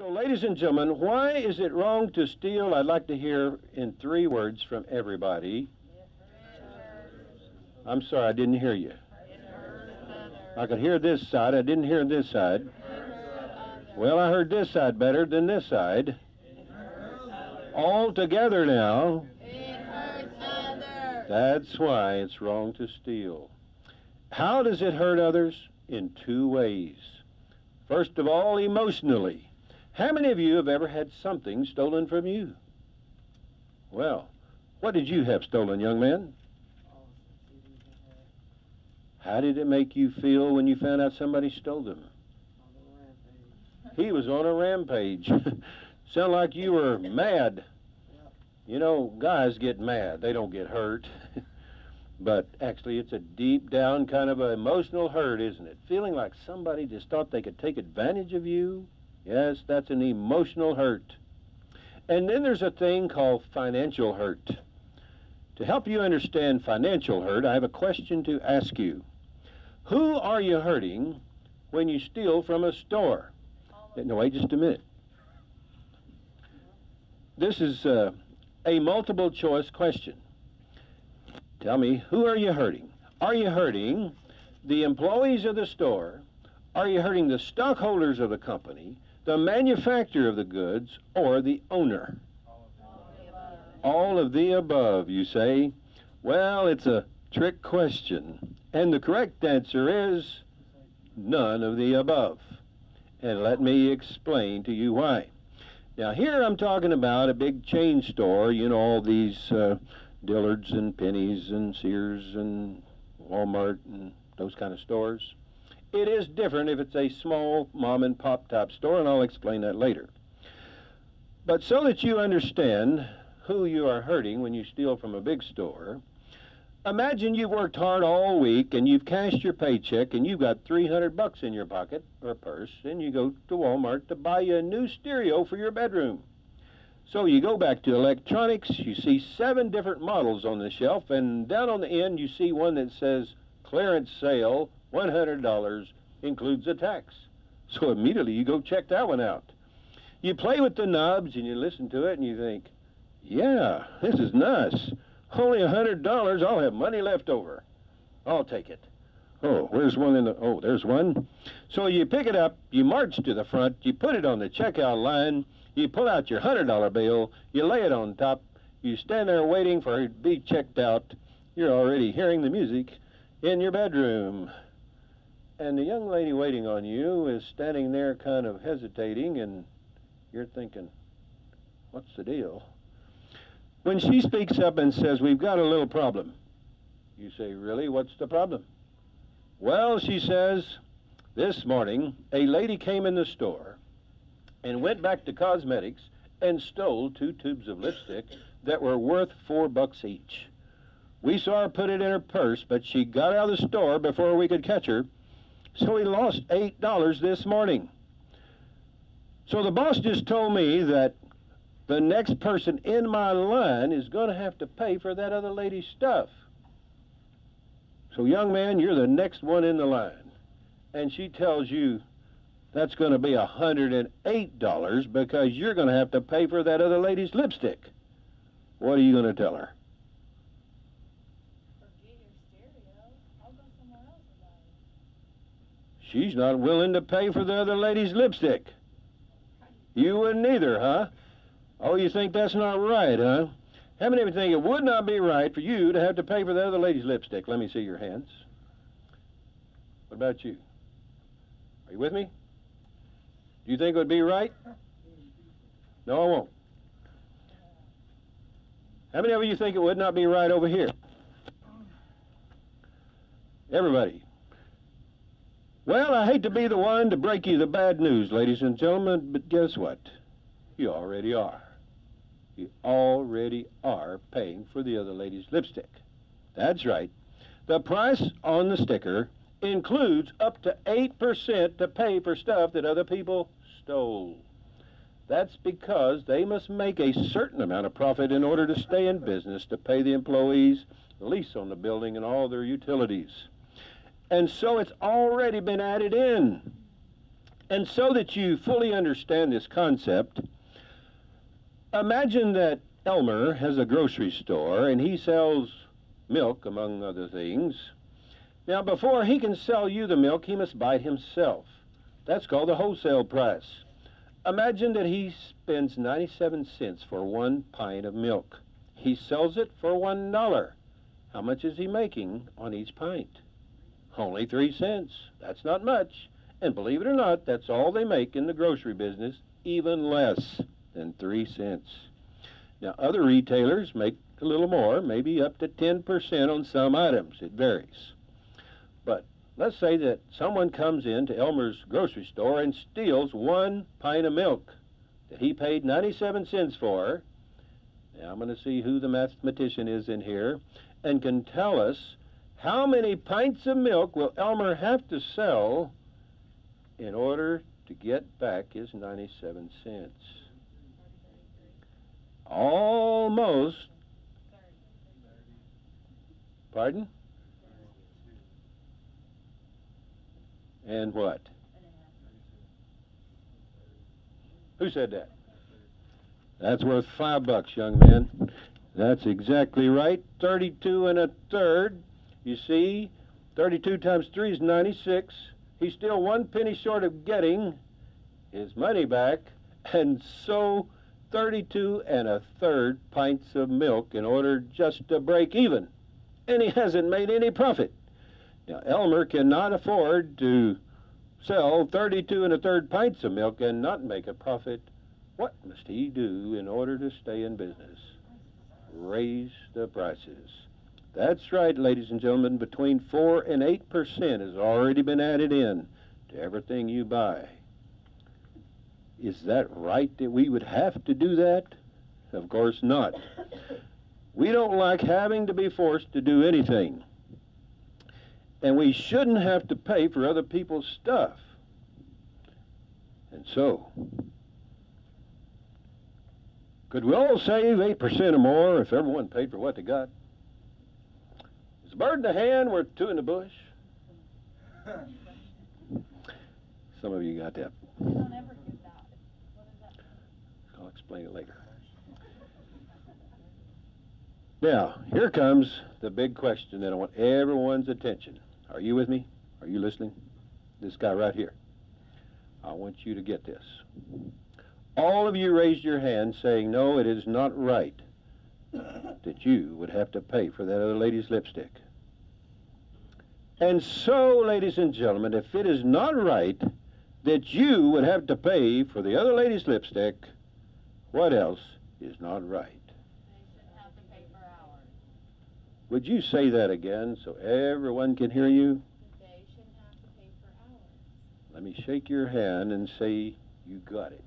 So, ladies and gentlemen, why is it wrong to steal? I'd like to hear in 3 words from everybody. I'm sorry, I didn't hear you. I could hear this side. I didn't hear this side. Well, I heard this side better than this side. All together now. That's why it's wrong to steal. How does it hurt others? In 2 ways. First of all, emotionally. How many of you have ever had something stolen from you? Well, what did you have stolen, young man? How did it make you feel when you found out somebody stole them? He was on a rampage. Sound like you were mad. You know, guys get mad. They don't get hurt. But actually, it's a deep down kind of an emotional hurt, isn't it? Feeling like somebody just thought they could take advantage of you. Yes, that's an emotional hurt. And then there's a thing called financial hurt. To help you understand financial hurt, I have a question to ask you. Who are you hurting when you steal from a store? No, wait just a minute. This is a multiple choice question. Tell me, who are you hurting? Are you hurting the employees of the store? Are you hurting the stockholders of the company, the manufacturer of the goods, or the owner? All of the above, you say. Well, it's a trick question. And the correct answer is none of the above. And let me explain to you why. Now, here I'm talking about a big chain store, you know, all these Dillard's and Penny's and Sears and Walmart and those kind of stores. It is different if it's a small mom and pop type store, and I'll explain that later. But so that you understand who you are hurting when you steal from a big store, imagine you've worked hard all week and you've cashed your paycheck and you've got $300 in your pocket or purse, and you go to Walmart to buy you a new stereo for your bedroom. So you go back to electronics, you see 7 different models on the shelf, and down on the end you see one that says clearance sale, $100, includes a tax. So immediately you go check that one out. You play with the knobs and you listen to it and you think, yeah, this is nice. Only $100, I'll have money left over. I'll take it. Oh, where's one in the, oh, there's one. So you pick it up, you march to the front, you put it on the checkout line, you pull out your $100 bill, you lay it on top, you stand there waiting for it to be checked out. You're already hearing the music in your bedroom. And the young lady waiting on you is standing there kind of hesitating, and you're thinking, what's the deal? When she speaks up and says, we've got a little problem, you say, really, what's the problem? Well, she says, this morning, a lady came in the store and went back to cosmetics and stole 2 tubes of lipstick that were worth $4 each. We saw her put it in her purse, but she got out of the store before we could catch her, so we lost $8 this morning. So the boss just told me that the next person in my line is going to have to pay for that other lady's stuff. So, young man, you're the next one in the line. And she tells you that's going to be $108 because you're going to have to pay for that other lady's lipstick. What are you going to tell her? Forget your stereo. I'll go somewhere else and buy it. She's not willing to pay for the other lady's lipstick. You wouldn't either, huh? Oh, you think that's not right, huh? How many of you think it would not be right for you to have to pay for the other lady's lipstick? Let me see your hands. What about you? Are you with me? Do you think it would be right? No, I won't. How many of you think it would not be right over here? Everybody. Well, I hate to be the one to break you the bad news, ladies and gentlemen, but guess what? You already are. You already are paying for the other lady's lipstick. That's right. The price on the sticker includes up to 8% to pay for stuff that other people stole. That's because they must make a certain amount of profit in order to stay in business, to pay the employees, the lease on the building, and all their utilities. And so it's already been added in. And so that you fully understand this concept, imagine that Elmer has a grocery store and he sells milk, among other things. Now, before he can sell you the milk, he must buy it himself. That's called the wholesale price. Imagine that he spends 97 cents for 1 pint of milk. He sells it for $1. How much is he making on each pint? Only 3 cents. That's not much. And believe it or not, that's all they make in the grocery business, even less than 3 cents. Now, other retailers make a little more, maybe up to 10% on some items. It varies. But let's say that someone comes into Elmer's grocery store and steals 1 pint of milk that he paid 97 cents for. Now, I'm going to see who the mathematician is in here and can tell us how many pints of milk will Elmer have to sell in order to get back his 97 cents. Almost. Pardon? And what? Who said that? That's worth $5, young man. That's exactly right. 32 1/3. You see, 32 times 3 is 96. He's still 1 penny short of getting his money back, and so 32 1/3 pints of milk in order just to break even. And he hasn't made any profit. Now, Elmer cannot afford to sell 32 1/3 pints of milk and not make a profit. What must he do in order to stay in business? Raise the prices. That's right, ladies and gentlemen, between 4 and 8% has already been added in to everything you buy. Is that right that we would have to do that? Of course not. We don't like having to be forced to do anything. And we shouldn't have to pay for other people's stuff. And so, could we all save 8% or more if everyone paid for what they got? Is a bird in the hand worth 2 in the bush? Some of you got that. I don't ever get that. What is that? I'll explain it later. Now, here comes the big question that I want everyone's attention. Are you with me? Are you listening? This guy right here. I want you to get this. All of you raised your hand saying, no, it is not right that you would have to pay for that other lady's lipstick. And so, ladies and gentlemen, if it is not right that you would have to pay for the other lady's lipstick, what else is not right? They shouldn't have to pay for hours. Would you say that again so everyone can hear you? They shouldn't have to pay for hours. Let me shake your hand and say you got it.